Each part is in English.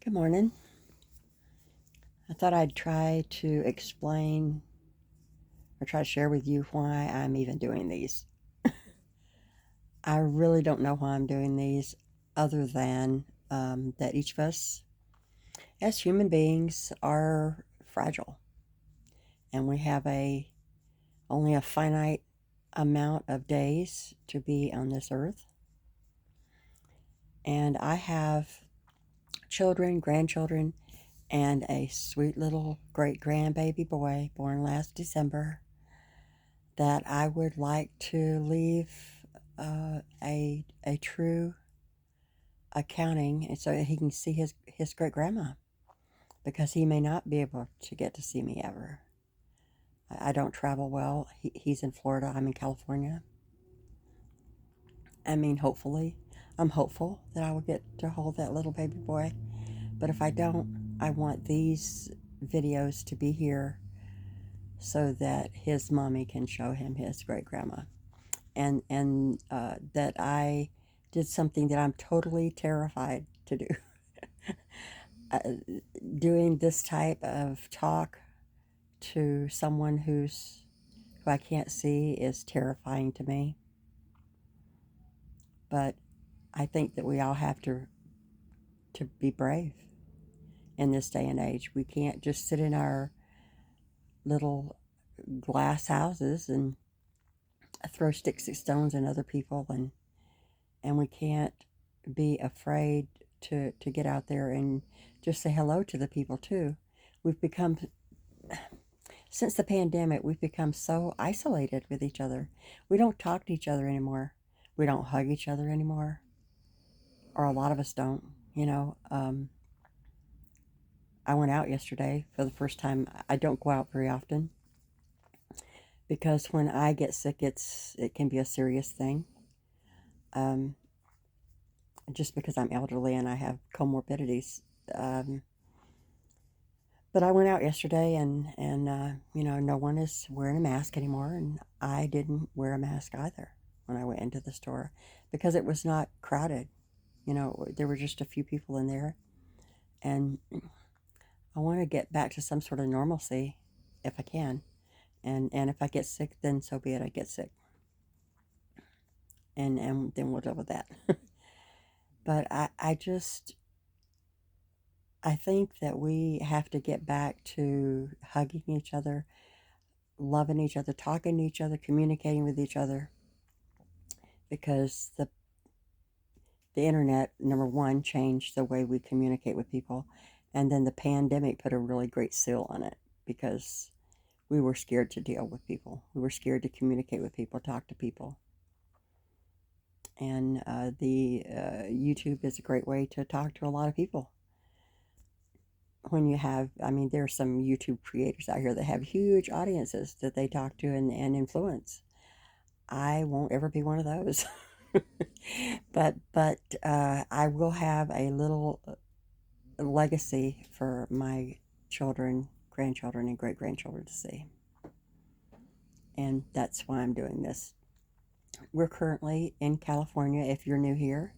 Good morning. I thought I'd try to explain or try to share with you why I'm even doing these. I really don't know why I'm doing these other than that each of us as human beings are fragile and we have only a finite amount of days to be on this earth. And I have children, grandchildren, and a sweet little great grandbaby boy born last December that I would like to leave a true accounting, and so that he can see his great grandma, because he may not be able to get to see me ever. I don't travel well. He's in Florida. I'm in California. I mean, hopefully, I'm hopeful that I will get to hold that little baby boy. But if I don't, I want these videos to be here so that his mommy can show him his great grandma. And that I did something that I'm totally terrified to do. uh, Doing this type of talk to someone who I can't see is terrifying to me. But I think that we all have to be brave in this day and age. We can't just sit in our little glass houses and throw sticks and stones at other people, and we can't be afraid to get out there and just say hello to the people too. We've become, since the pandemic, we've become so isolated with each other. We don't talk to each other anymore. We don't hug each other anymore, or a lot of us don't. I went out yesterday for the first time. I don't go out very often because when I get sick, it can be a serious thing. Um, just because I'm elderly and I have comorbidities. Um, but I went out yesterday, and no one is wearing a mask anymore, and I didn't wear a mask either when I went into the store because it was not crowded. There were just a few people in there, and I want to get back to some sort of normalcy if I can. And if I get sick, then so be it. I get sick, and then we'll deal with that. But I think that we have to get back to hugging each other, loving each other, talking to each other, communicating with each other, because the internet, number one, changed the way we communicate with people, and then the pandemic put a really great seal on it because we were scared to deal with people. We were scared to communicate with people, talk to people. And the YouTube is a great way to talk to a lot of people. When you have, I mean, there are some YouTube creators out here that have huge audiences that they talk to and influence. I won't ever be one of those. But I will have a little legacy for my children, grandchildren, and great grandchildren to see. And that's why I'm doing this. We're currently in California. If you're new here,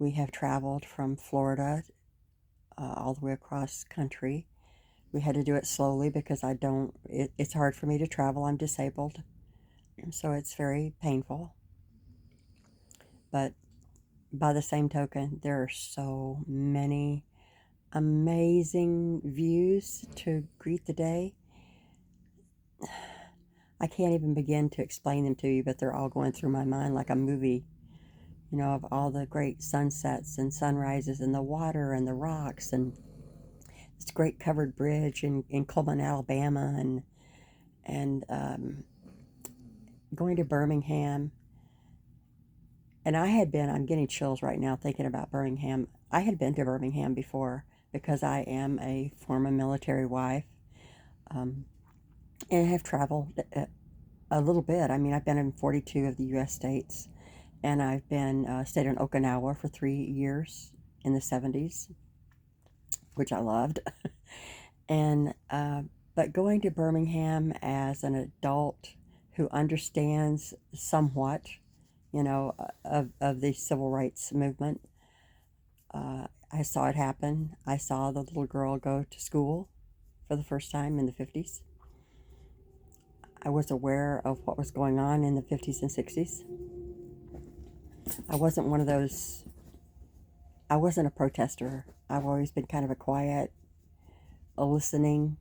we have traveled from Florida all the way across country. We had to do it slowly because it's hard for me to travel. I'm disabled, so it's very painful. But by the same token, there are so many amazing views to greet the day. I can't even begin to explain them to you, but they're all going through my mind like a movie, of all the great sunsets and sunrises and the water and the rocks and this great covered bridge in Coleman, Alabama, and going to Birmingham. And I'm getting chills right now thinking about Birmingham. I had been to Birmingham before because I am a former military wife, um, and have traveled a little bit. I mean, I've been in 42 of the U.S. states, and I've been stayed in Okinawa for 3 years in the 70s, which I loved. And but going to Birmingham as an adult who understands somewhat, of the civil rights movement, I saw it happen. I saw the little girl go to school for the first time in the 50s. I was aware of what was going on in the 50s and 60s. I wasn't one of those, I wasn't a protester. I've always been kind of a quiet, a listening,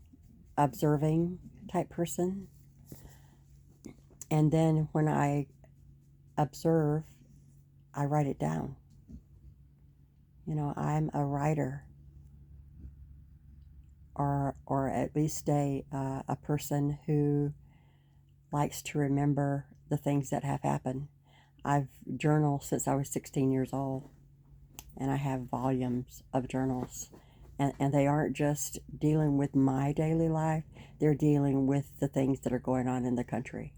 observing type person. And then when I observe, I write it down. You know, I'm a writer, or at least a person who likes to remember the things that have happened. I've journaled since I was 16 years old, and I have volumes of journals. And they aren't just dealing with my daily life, they're dealing with the things that are going on in the country.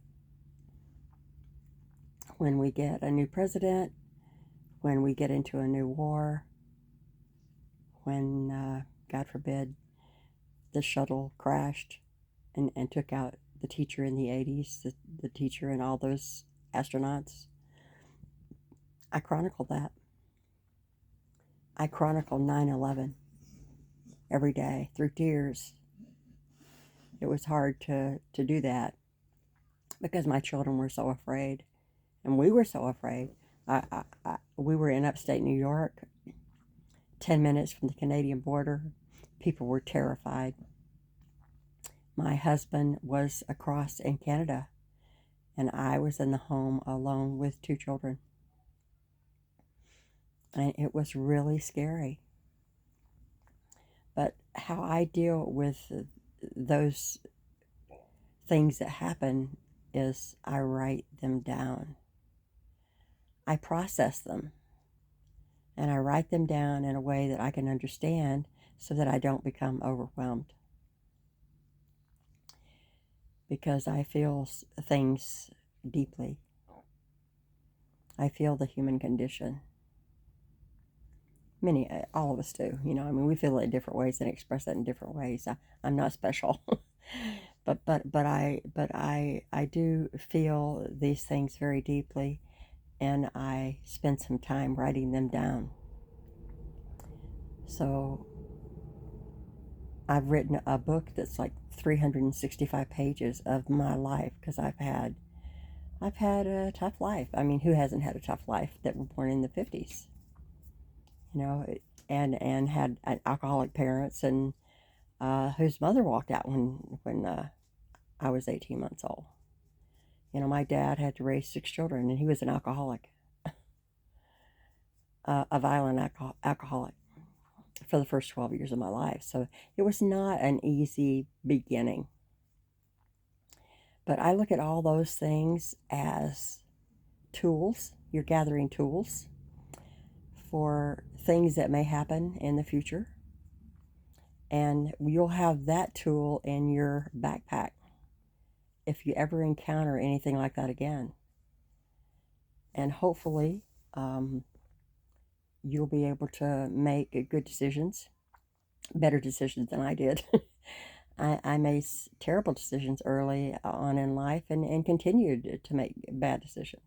When we get a new president, when we get into a new war, when, God forbid, the shuttle crashed and took out the teacher in the 80s, the teacher and all those astronauts, I chronicled that. I chronicle 9/11 every day through tears. It was hard to do that because my children were so afraid, and we were so afraid. We were in upstate New York, 10 minutes from the Canadian border. People were terrified. My husband was across in Canada, and I was in the home alone with 2 children. And it was really scary. But how I deal with those things that happen is I write them down. I process them, and I write them down in a way that I can understand so that I don't become overwhelmed. Because I feel things deeply. I feel the human condition. All of us do, you know. I mean, we feel it in different ways and express it in different ways. I'm not special, but I do feel these things very deeply, and I spend some time writing them down. So I've written a book that's like 365 pages of my life because I've had a tough life. I mean, who hasn't had a tough life that were born in the 50s? You know, and had alcoholic parents, and whose mother walked out when I was 18 months old. You know, my dad had to raise 6 children, and he was an alcoholic, a violent alcoholic for the first 12 years of my life. So it was not an easy beginning. But I look at all those things as tools. You're gathering tools for things that may happen in the future. And you'll have that tool in your backpack if you ever encounter anything like that again. And hopefully, you'll be able to make good decisions, better decisions than I did. I made terrible decisions early on in life, and continued to make bad decisions.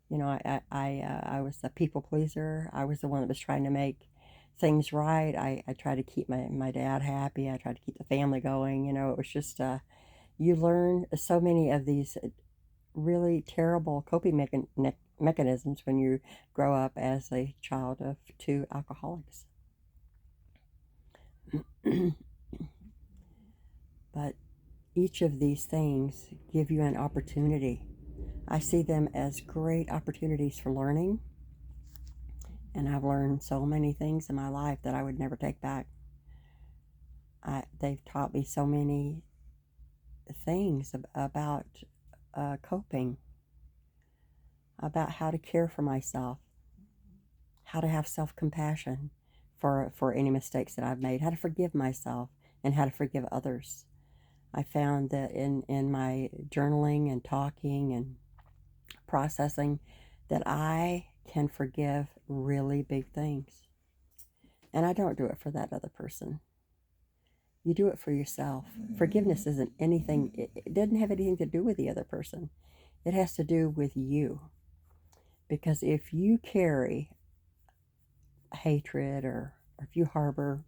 You know, I was a people pleaser. I was the one that was trying to make things right. I tried to keep my dad happy. I tried to keep the family going. You know, it was just, you learn so many of these really terrible coping mechanisms when you grow up as a child of 2 alcoholics. But each of these things give you an opportunity. I see them as great opportunities for learning, and I've learned so many things in my life that I would never take back. They've taught me so many things about coping, about how to care for myself, how to have self-compassion for any mistakes that I've made, how to forgive myself, and how to forgive others. I found that in my journaling and talking and processing that I can forgive really big things. And I don't do it for that other person. You do it for yourself. Forgiveness isn't anything, it doesn't have anything to do with the other person. It has to do with you. Because if you carry hatred or if you harbor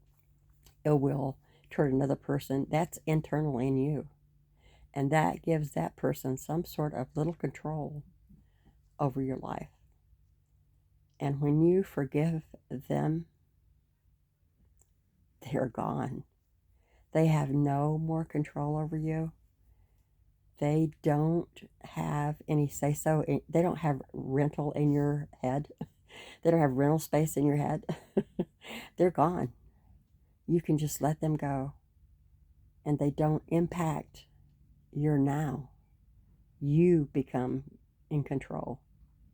ill will toward another person, that's internal in you. And that gives that person some sort of little control over your life. And when you forgive them, they're gone. They have no more control over you. They don't have any say so. They don't have rental in your head. They don't have rental space in your head. They're gone. You can just let them go. And they don't impact your now. You become in control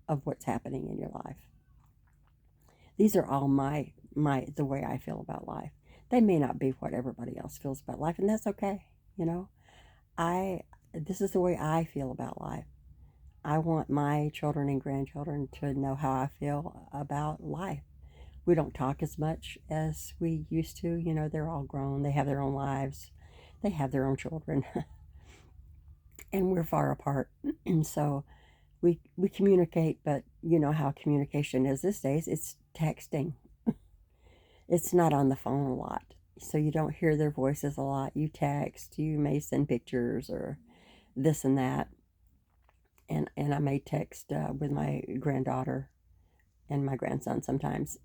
of what's happening in your life. These are all the way I feel about life. They may not be what everybody else feels about life, and that's okay. You know, I this is the way I feel about life. I want my children and grandchildren to know how I feel about life. We don't talk as much as we used to. You know, they're all grown. They have their own lives. They have their own children. And we're far apart. So we communicate, but you know how communication is these days. It's texting. It's not on the phone a lot. So you don't hear their voices a lot. You text, you may send pictures or this and that. And I may text with my granddaughter and my grandson sometimes.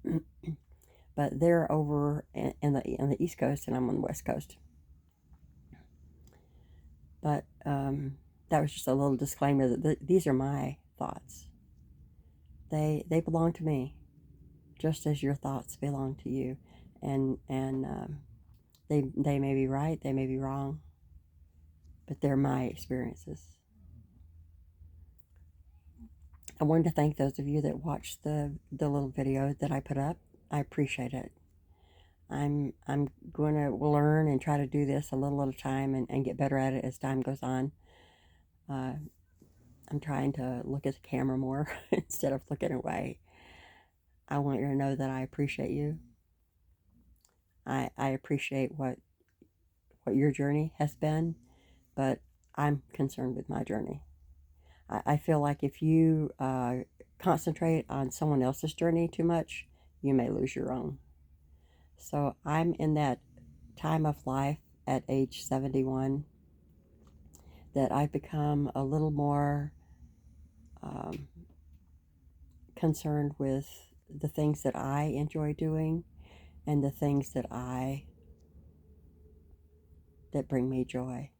But they're over in the East Coast and I'm on the West Coast. But that was just a little disclaimer that these are my thoughts. They belong to me, just as your thoughts belong to you. And they may be right, they may be wrong, but they're my experiences. I wanted to thank those of you that watched the little video that I put up. I appreciate it. I'm going to learn and try to do this a little at a time and get better at it as time goes on. I'm trying to look at the camera more instead of looking away. I want you to know that I appreciate you. I appreciate what your journey has been, but I'm concerned with my journey. I feel like if you concentrate on someone else's journey too much, you may lose your own. So I'm in that time of life at age 71 that I've become a little more concerned with the things that I enjoy doing and the things that bring me joy.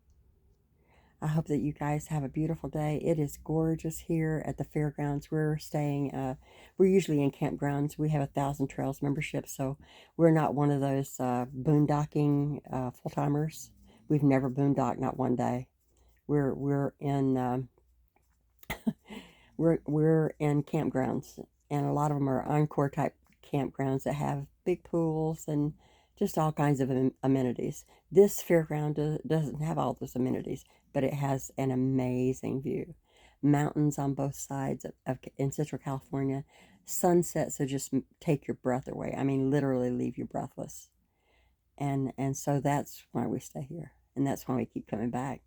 I hope that you guys have a beautiful day. It is gorgeous here at the fairgrounds. We're usually in campgrounds. We have 1,000 Trails membership, so we're not one of those boondocking full-timers. We've never boondocked, not one day. We're in we're in campgrounds, and a lot of them are Encore type campgrounds that have big pools and just all kinds of amenities. This fairground doesn't have all those amenities, but it has an amazing view. Mountains on both sides in Central California. Sunsets that just take your breath away. I mean, literally leave you breathless. And so that's why we stay here, and that's why we keep coming back.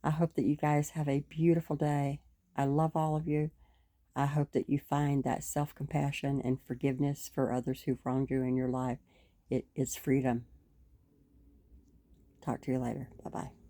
I hope that you guys have a beautiful day. I love all of you. I hope that you find that self-compassion and forgiveness for others who've wronged you in your life. It's freedom. Talk to you later. Bye-bye.